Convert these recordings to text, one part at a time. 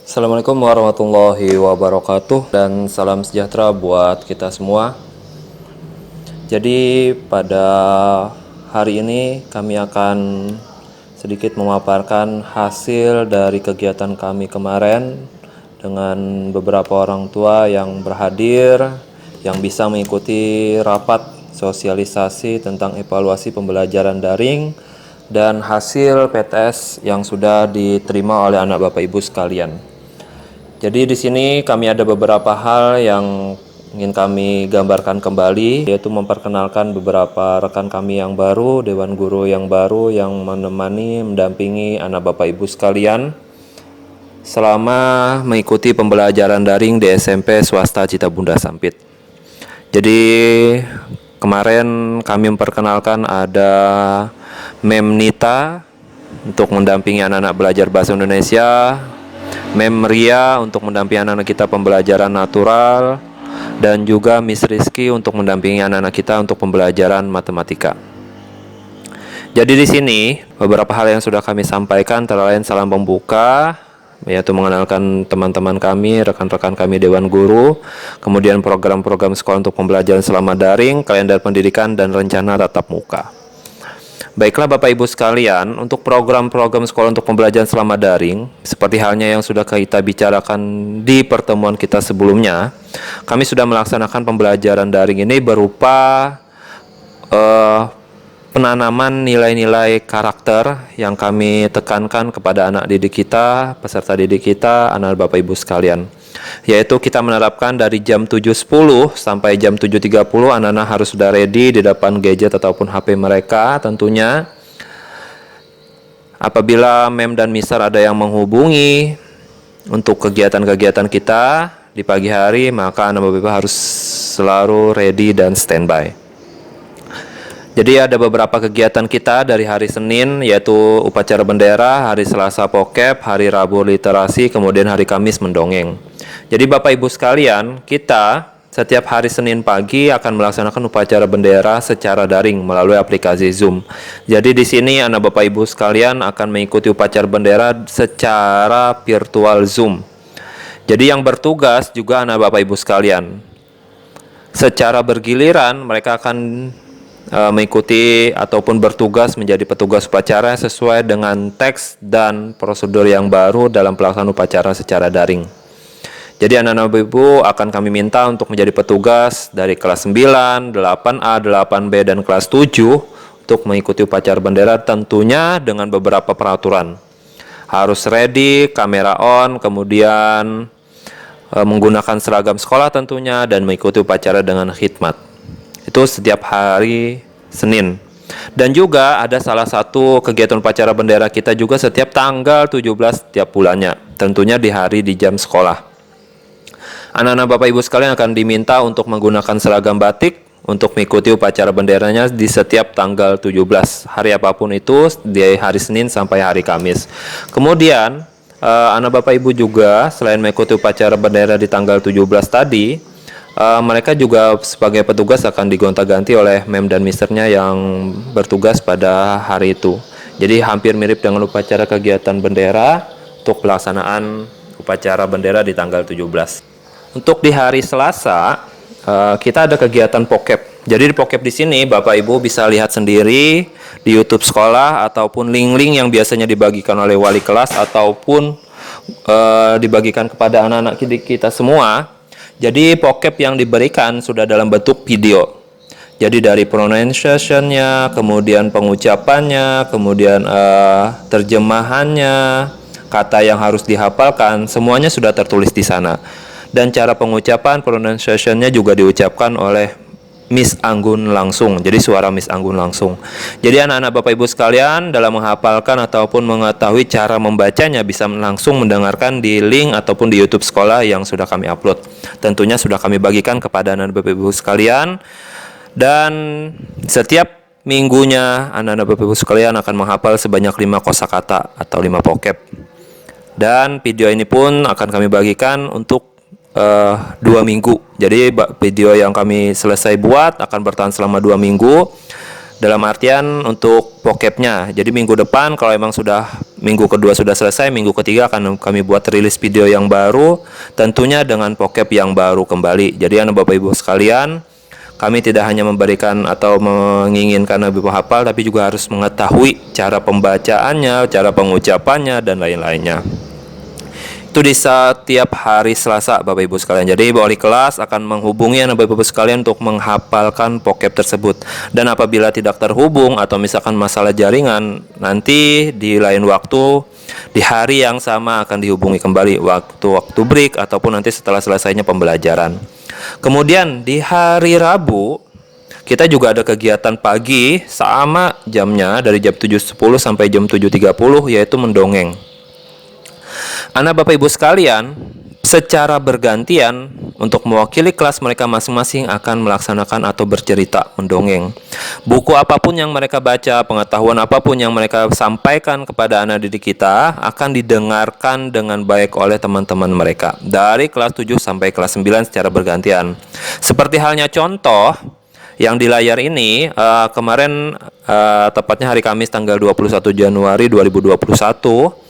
Assalamualaikum warahmatullahi wabarakatuh dan salam sejahtera buat kita semua. Jadi pada hari ini kami akan sedikit memaparkan hasil dari kegiatan kami kemarin dengan beberapa orang tua yang berhadir, yang bisa mengikuti rapat sosialisasi tentang evaluasi pembelajaran daring dan hasil PTS yang sudah diterima oleh anak Bapak Ibu sekalian. Jadi di sini kami ada beberapa hal yang ingin kami gambarkan kembali, yaitu memperkenalkan beberapa rekan kami yang baru, Dewan Guru yang baru yang menemani, mendampingi anak Bapak Ibu sekalian selama mengikuti pembelajaran daring di SMP Swasta Citabunda Sampit. Jadi kemarin kami memperkenalkan ada Mem Nita untuk mendampingi anak-anak belajar bahasa Indonesia, Mem Ria untuk mendampingi anak-anak kita pembelajaran natural, dan juga Miss Rizky untuk mendampingi anak-anak kita untuk pembelajaran matematika. Jadi di sini beberapa hal yang sudah kami sampaikan, antara lain salam pembuka, yaitu mengenalkan teman-teman kami, rekan-rekan kami Dewan Guru, kemudian program-program sekolah untuk pembelajaran selama daring, kalender pendidikan, dan rencana tatap muka. Baiklah Bapak Ibu sekalian, untuk program-program sekolah untuk pembelajaran selama daring, seperti halnya yang sudah kita bicarakan di pertemuan kita sebelumnya, kami sudah melaksanakan pembelajaran daring ini berupa penanaman nilai-nilai karakter yang kami tekankan kepada anak didik kita, peserta didik kita, anak Bapak Ibu sekalian. Yaitu kita menerapkan dari jam 7.10 sampai jam 7.30 anak-anak harus sudah ready di depan gadget ataupun HP mereka tentunya. Apabila Mem dan Mister ada yang menghubungi untuk kegiatan-kegiatan kita di pagi hari, maka anak Bapak Ibu harus selalu ready dan standby. Jadi ada beberapa kegiatan kita dari hari Senin, yaitu upacara bendera, hari Selasa pokep, hari Rabu literasi, kemudian hari Kamis mendongeng. Jadi Bapak Ibu sekalian, kita setiap hari Senin pagi akan melaksanakan upacara bendera secara daring melalui aplikasi Zoom. Jadi di sini anak Bapak Ibu sekalian akan mengikuti upacara bendera secara virtual Zoom. Jadi yang bertugas juga anak Bapak Ibu sekalian. Secara bergiliran mereka akan mengikuti ataupun bertugas menjadi petugas upacara sesuai dengan teks dan prosedur yang baru dalam pelaksanaan upacara secara daring. Jadi anak-anak Ibu akan kami minta untuk menjadi petugas dari kelas 9, 8A, 8B, dan kelas 7 untuk mengikuti upacara bendera tentunya dengan beberapa peraturan. Harus ready, kamera on, kemudian menggunakan seragam sekolah tentunya, dan mengikuti upacara dengan khidmat. Itu setiap hari Senin. Dan juga ada salah satu kegiatan upacara bendera kita juga setiap tanggal 17 setiap bulannya, tentunya di hari di jam sekolah. Anak-anak Bapak Ibu sekalian akan diminta untuk menggunakan seragam batik untuk mengikuti upacara benderanya di setiap tanggal 17, hari apapun itu, di hari Senin sampai hari Kamis. Kemudian anak Bapak Ibu juga selain mengikuti upacara bendera di tanggal 17 tadi, mereka juga sebagai petugas akan digonta-ganti oleh Mem dan Misternya yang bertugas pada hari itu. Jadi hampir mirip dengan upacara kegiatan bendera untuk pelaksanaan upacara bendera di tanggal 17. Untuk di hari Selasa, kita ada kegiatan pokep. Jadi di pokep di sini Bapak Ibu bisa lihat sendiri di YouTube sekolah ataupun link-link yang biasanya dibagikan oleh wali kelas ataupun dibagikan kepada anak-anak kita semua. Jadi pokep yang diberikan sudah dalam bentuk video. Jadi dari pronunciation-nya, kemudian pengucapannya, kemudian terjemahannya, kata yang harus dihafalkan, semuanya sudah tertulis di sana. Dan cara pengucapan pronunciation-nya juga diucapkan oleh Miss Anggun langsung, jadi suara Miss Anggun langsung. Jadi anak-anak Bapak Ibu sekalian dalam menghafalkan ataupun mengetahui cara membacanya bisa langsung mendengarkan di link ataupun di YouTube sekolah yang sudah kami upload. Tentunya sudah kami bagikan kepada anak-anak Bapak Ibu sekalian. Dan setiap minggunya anak-anak Bapak Ibu sekalian akan menghafal sebanyak 5 kosakata atau 5 vocab. Dan video ini pun akan kami bagikan untuk 2 minggu. Jadi video yang kami selesai buat akan bertahan selama 2 minggu. Dalam artian untuk vocabnya. Jadi minggu depan kalau emang minggu kedua sudah selesai, minggu ketiga akan kami buat rilis video yang baru, tentunya dengan vocab yang baru kembali. Jadi anak Bapak Ibu sekalian, kami tidak hanya memberikan atau menginginkan Anak Bapak hafal, tapi juga harus mengetahui cara pembacaannya, cara pengucapannya, dan lain-lainnya. Itu di setiap hari Selasa Bapak Ibu sekalian. Jadi wali kelas akan menghubungi anak Bapak Ibu sekalian untuk menghafalkan vocab tersebut. Dan apabila tidak terhubung atau misalkan masalah jaringan, nanti di lain waktu di hari yang sama akan dihubungi kembali waktu break ataupun nanti setelah selesainya pembelajaran. Kemudian di hari Rabu kita juga ada kegiatan pagi sama jamnya dari jam 7.10 sampai jam 7.30, yaitu mendongeng. Anak Bapak Ibu sekalian, secara bergantian untuk mewakili kelas mereka masing-masing akan melaksanakan atau bercerita mendongeng. Buku apapun yang mereka baca, pengetahuan apapun yang mereka sampaikan kepada anak didik kita akan didengarkan dengan baik oleh teman-teman mereka dari kelas 7 sampai kelas 9 secara bergantian. Seperti halnya contoh yang di layar ini, kemarin tepatnya hari Kamis tanggal 21 Januari 2021,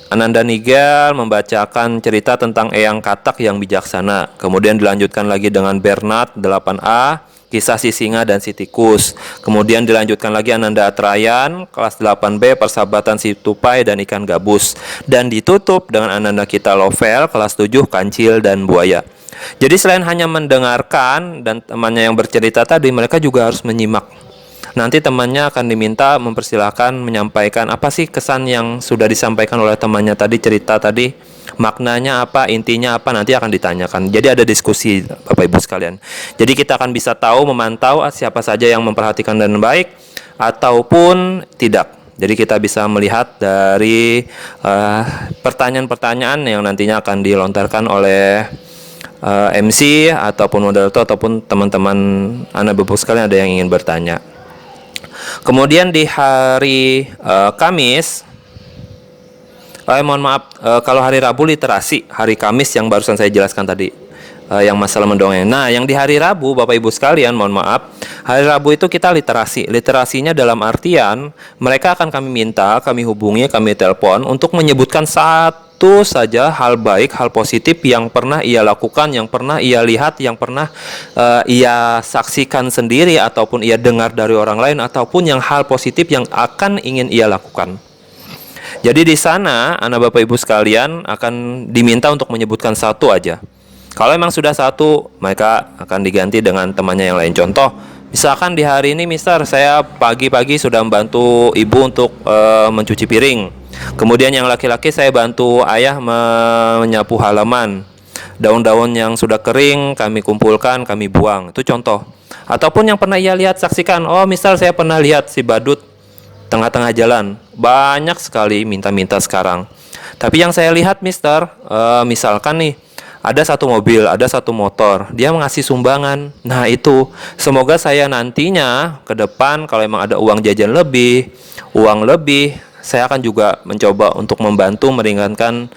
Ananda Nigel membacakan cerita tentang Eyang Katak yang bijaksana. Kemudian dilanjutkan lagi dengan Bernard 8A, kisah si singa dan si tikus. Kemudian dilanjutkan lagi Ananda Atrayan, kelas 8B, persahabatan si tupai dan ikan gabus. Dan ditutup dengan Ananda Kita Lovel, kelas 7, kancil dan buaya. Jadi selain hanya mendengarkan dan temannya yang bercerita tadi, mereka juga harus menyimak. Nanti temannya akan diminta mempersilahkan menyampaikan apa sih kesan yang sudah disampaikan oleh temannya tadi, cerita tadi, maknanya apa, intinya apa, nanti akan ditanyakan. Jadi ada diskusi Bapak Ibu sekalian. Jadi kita akan bisa tahu, memantau siapa saja yang memperhatikan dengan baik ataupun tidak. Jadi kita bisa melihat dari pertanyaan-pertanyaan yang nantinya akan dilontarkan oleh MC ataupun moderator ataupun teman-teman anak Bapak sekalian ada yang ingin bertanya. Kemudian di hari Kamis, mohon maaf, kalau hari Rabu literasi, hari Kamis yang barusan saya jelaskan tadi, yang masalah mendongeng. Nah, yang di hari Rabu, Bapak Ibu sekalian, mohon maaf, hari Rabu itu kita literasi. Literasinya dalam artian, mereka akan kami minta, kami hubungi, kami telepon untuk menyebutkan satu saja hal baik, hal positif yang pernah ia lakukan, yang pernah ia lihat, yang pernah ia saksikan sendiri ataupun ia dengar dari orang lain, ataupun yang hal positif yang akan ingin ia lakukan. Jadi di sana anak Bapak Ibu sekalian akan diminta untuk menyebutkan satu aja. Kalau memang sudah satu, mereka akan diganti dengan temannya yang lain. Contoh, misalkan di hari ini Mister, saya pagi-pagi sudah membantu ibu untuk mencuci piring. Kemudian yang laki-laki saya bantu ayah menyapu halaman. Daun-daun yang sudah kering kami kumpulkan, kami buang. Itu contoh. Ataupun yang pernah ia lihat, saksikan. Oh, misal saya pernah lihat si badut tengah-tengah jalan. Banyak sekali minta-minta sekarang. Tapi yang saya lihat Mister, misalkan nih, ada satu mobil, ada satu motor, dia mengasih sumbangan. Nah itu, semoga saya nantinya ke depan kalau memang ada uang jajan lebih, uang lebih, saya akan juga mencoba untuk membantu meringankan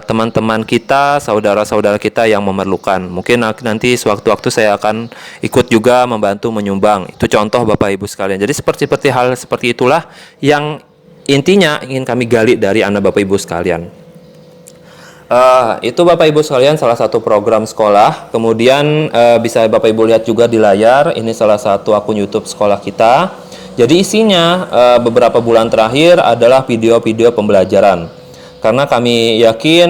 teman-teman kita, saudara-saudara kita yang memerlukan. Mungkin nanti sewaktu-waktu saya akan ikut juga membantu menyumbang. Itu contoh Bapak Ibu sekalian. Jadi seperti hal seperti itulah yang intinya ingin kami gali dari anak Bapak Ibu sekalian. Itu Bapak Ibu sekalian salah satu program sekolah. Kemudian bisa Bapak Ibu lihat juga di layar, ini salah satu akun YouTube sekolah kita. Jadi isinya beberapa bulan terakhir adalah video-video pembelajaran. Karena kami yakin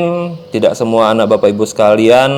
tidak semua anak Bapak Ibu sekalian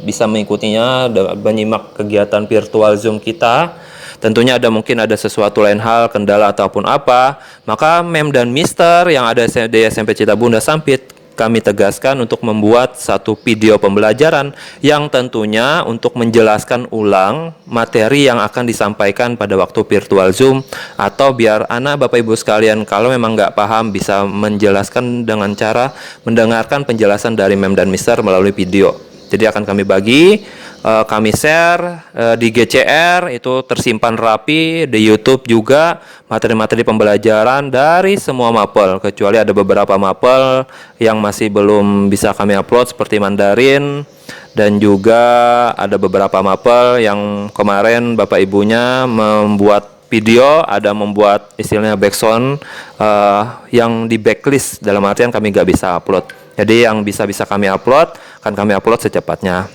bisa mengikutinya, menyimak kegiatan virtual Zoom kita. Tentunya mungkin ada sesuatu lain hal, kendala ataupun apa. Maka Mem dan Mister yang ada di SMP Cita Bunda Sampit, kami tegaskan untuk membuat satu video pembelajaran yang tentunya untuk menjelaskan ulang materi yang akan disampaikan pada waktu virtual Zoom, atau biar anak Bapak Ibu sekalian kalau memang nggak paham bisa menjelaskan dengan cara mendengarkan penjelasan dari Mem dan Mister melalui video. Jadi akan kami bagi, kami share di GCR, itu tersimpan rapi, di YouTube juga materi-materi pembelajaran dari semua mapel, kecuali ada beberapa mapel yang masih belum bisa kami upload seperti Mandarin, dan juga ada beberapa mapel yang kemarin Bapak Ibunya membuat video, ada membuat istilahnya backsound yang di backlist, dalam artian kami nggak bisa upload. Jadi yang bisa kami upload, akan kami upload secepatnya.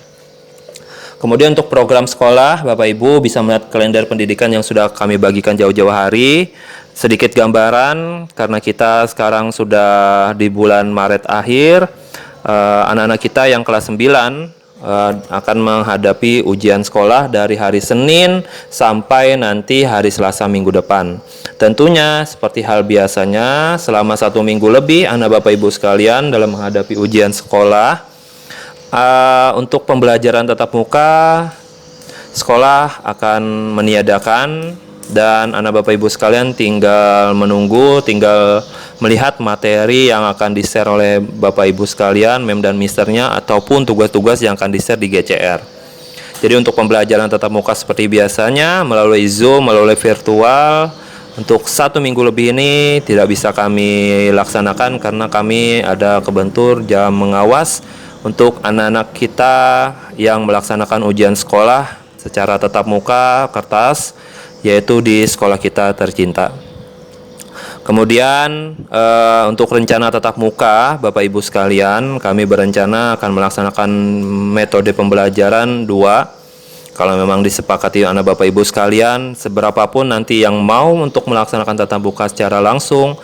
Kemudian untuk program sekolah, Bapak Ibu bisa melihat kalender pendidikan yang sudah kami bagikan jauh-jauh hari. Sedikit gambaran, karena kita sekarang sudah di bulan Maret akhir, anak-anak kita yang kelas 9 akan menghadapi ujian sekolah dari hari Senin sampai nanti hari Selasa minggu depan. Tentunya seperti hal biasanya, selama 1 minggu lebih anak Bapak Ibu sekalian dalam menghadapi ujian sekolah, untuk pembelajaran tatap muka, sekolah akan meniadakan, dan anak Bapak Ibu sekalian tinggal menunggu, tinggal melihat materi yang akan di-share oleh Bapak Ibu sekalian, Mem dan Misternya, ataupun tugas-tugas yang akan di-share di GCR. Jadi untuk pembelajaran tatap muka seperti biasanya, melalui Zoom, melalui virtual, untuk 1 minggu lebih ini tidak bisa kami laksanakan karena kami ada kebentur jam mengawas untuk anak-anak kita yang melaksanakan ujian sekolah secara tatap muka kertas, yaitu di sekolah kita tercinta. Kemudian untuk rencana tatap muka, Bapak Ibu sekalian, kami berencana akan melaksanakan metode pembelajaran 2. Kalau memang disepakati anak Bapak Ibu sekalian, seberapapun nanti yang mau untuk melaksanakan tatap muka secara langsung,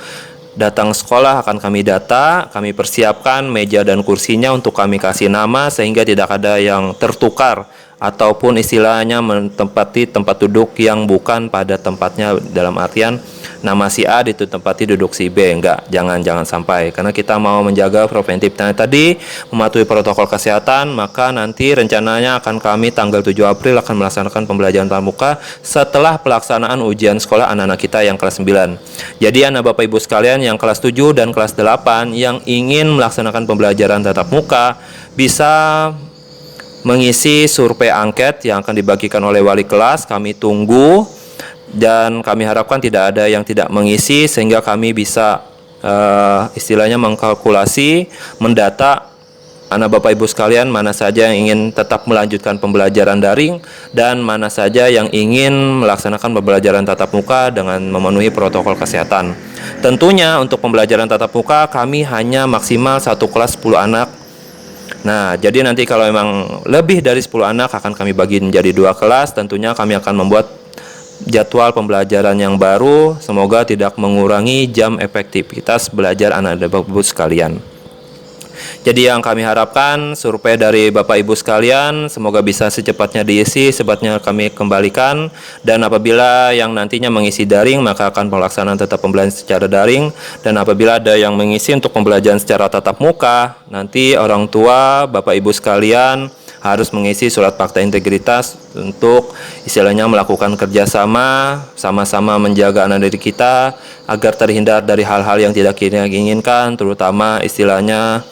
datang sekolah akan kami data, kami persiapkan meja dan kursinya untuk kami kasih nama sehingga tidak ada yang tertukar ataupun istilahnya menempati tempat duduk yang bukan pada tempatnya, dalam artian nama si A ditempati duduk si B. Enggak, jangan sampai, karena kita mau menjaga preventifnya tadi, mematuhi protokol kesehatan. Maka nanti rencananya akan kami tanggal 7 April akan melaksanakan pembelajaran tatap muka setelah pelaksanaan ujian sekolah anak-anak kita yang kelas 9. Jadi anak Bapak Ibu sekalian yang kelas 7 dan kelas 8 yang ingin melaksanakan pembelajaran tatap muka bisa mengisi survei angket yang akan dibagikan oleh wali kelas. Kami tunggu dan kami harapkan tidak ada yang tidak mengisi, sehingga kami bisa istilahnya mengkalkulasi, mendata anak Bapak Ibu sekalian mana saja yang ingin tetap melanjutkan pembelajaran daring dan mana saja yang ingin melaksanakan pembelajaran tatap muka dengan memenuhi protokol kesehatan. Tentunya untuk pembelajaran tatap muka kami hanya maksimal 1 kelas 10 anak. Nah, jadi nanti kalau memang lebih dari 10 anak akan kami bagi menjadi 2 kelas. Tentunya kami akan membuat jadwal pembelajaran yang baru, semoga tidak mengurangi jam efektivitas belajar anak dan Bapak Ibu sekalian. Jadi yang kami harapkan, survei dari Bapak Ibu sekalian semoga bisa secepatnya diisi, secepatnya kami kembalikan. Dan apabila yang nantinya mengisi daring, maka akan pelaksanaan tetap pembelajaran secara daring. Dan apabila ada yang mengisi untuk pembelajaran secara tatap muka, nanti orang tua Bapak Ibu sekalian harus mengisi surat fakta integritas untuk istilahnya melakukan kerjasama, sama-sama menjaga anak didik kita agar terhindar dari hal-hal yang tidak kita inginkan, terutama istilahnya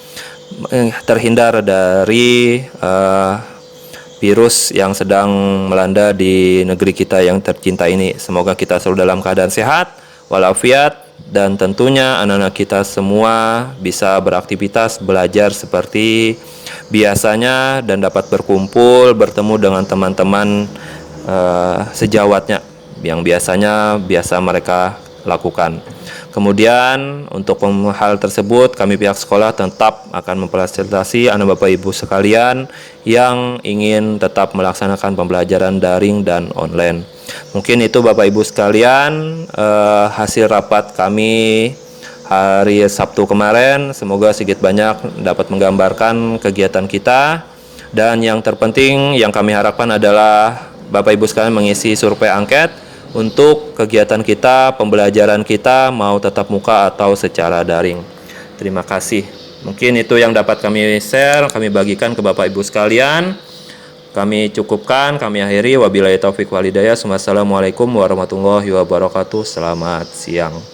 terhindar dari virus yang sedang melanda di negeri kita yang tercinta ini. Semoga kita selalu dalam keadaan sehat walafiat, dan tentunya anak-anak kita semua bisa beraktivitas belajar seperti biasanya dan dapat berkumpul, bertemu dengan teman-teman sejawatnya yang biasa mereka lakukan. Kemudian untuk hal tersebut kami pihak sekolah tetap akan memfasilitasi anak Bapak Ibu sekalian yang ingin tetap melaksanakan pembelajaran daring dan online. Mungkin itu Bapak Ibu sekalian hasil rapat kami hari Sabtu kemarin. Semoga sedikit banyak dapat menggambarkan kegiatan kita, dan yang terpenting yang kami harapkan adalah Bapak Ibu sekalian mengisi survei angket untuk kegiatan kita, pembelajaran kita mau tatap muka atau secara daring. Terima kasih. Mungkin itu yang dapat kami share, kami bagikan ke Bapak Ibu sekalian. Kami cukupkan, kami akhiri. Wabillahi taufik walhidayah. Wassalamualaikum warahmatullahi wabarakatuh. Selamat siang.